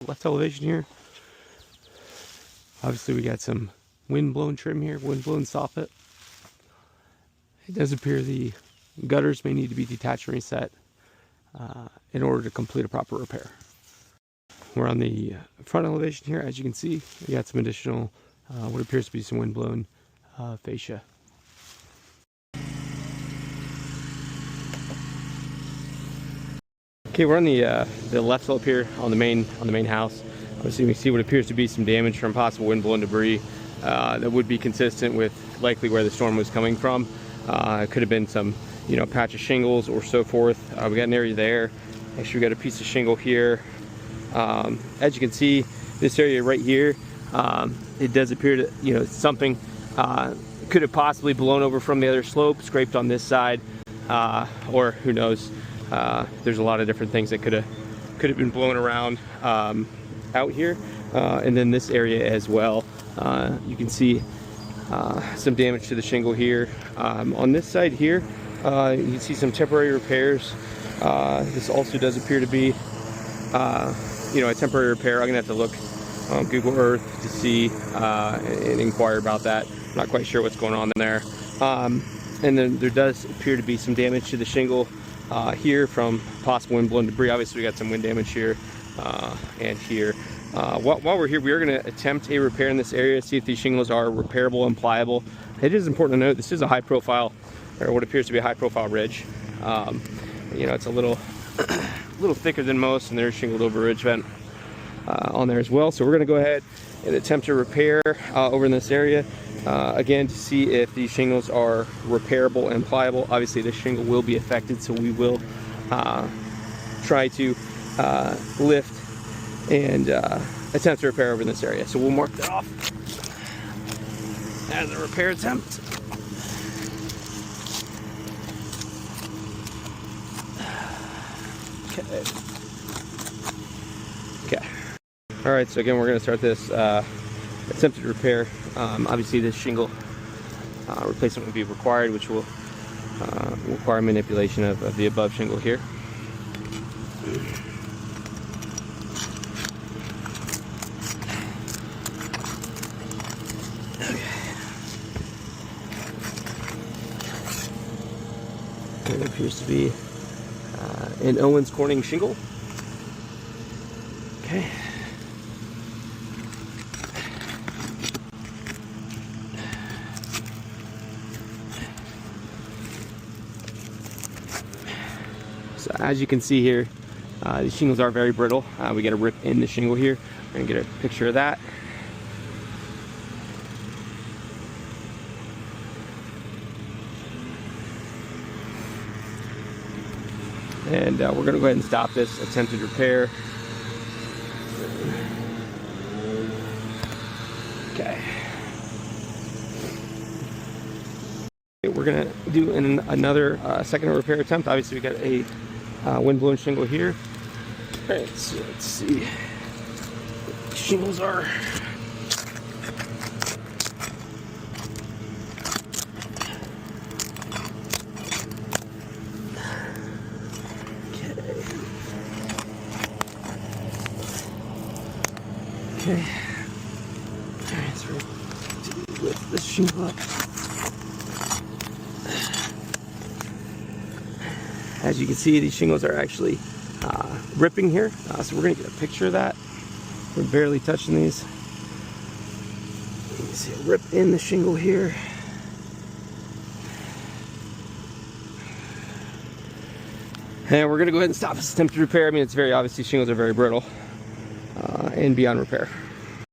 left elevation here. Obviously we got some wind-blown trim here, wind-blown soffit. It does appear the gutters may need to be detached and reset in order to complete a proper repair. We're on the front elevation here. As you can see, we got some additional, what appears to be some wind-blown fascia. Okay, we're on the left slope here on the main house. Obviously, we see what appears to be some damage from possible wind-blown debris that would be consistent with likely where the storm was coming from. It could have been some, patch of shingles or so forth. We got an area there. Actually, we got a piece of shingle here. As you can see, this area right here, it does appear to, something could have possibly blown over from the other slope, scraped on this side, or who knows. There's a lot of different things that could have been blown around out here, and then this area as well. You can see some damage to the shingle here. On this side here, you can see some temporary repairs. This also does appear to be, a temporary repair. I'm gonna have to look on Google Earth to see and inquire about that. I'm not quite sure what's going on there. And then there does appear to be some damage to the shingle here from possible wind-blown debris. Obviously, we got some wind damage here and here. While we're here, we are going to attempt a repair in this area, see if these shingles are repairable and pliable. It is important to note this is a high-profile, or what appears to be a high-profile ridge. It's a little thicker than most, and there's shingled over ridge vent on there as well. So we're going to go ahead and attempt to repair over in this area. Again, to see if these shingles are repairable and pliable. Obviously, this shingle will be affected, so we will try to lift and attempt to repair over in this area. So we'll mark that off as a repair attempt. Okay. All right, so again, we're going to start this attempted repair. Obviously, this shingle replacement would be required, which will require manipulation of the above shingle here. Okay. It appears to be an Owens Corning shingle. Okay. So as you can see here, these shingles are very brittle. We get a rip in the shingle here. We're gonna get a picture of that. And we're gonna go ahead and stop this attempted repair. Okay. We're gonna do another second repair attempt. Obviously, we got a wind-blown shingle here. All right, so let's see. Shingles are. Okay. Alright, so we're lift this shingle up. As you can see, these shingles are actually ripping here. So we're going to get a picture of that. We're barely touching these. You can see a rip in the shingle here. And we're going to go ahead and stop this attempted repair. I mean, it's very obvious these shingles are very brittle and beyond repair.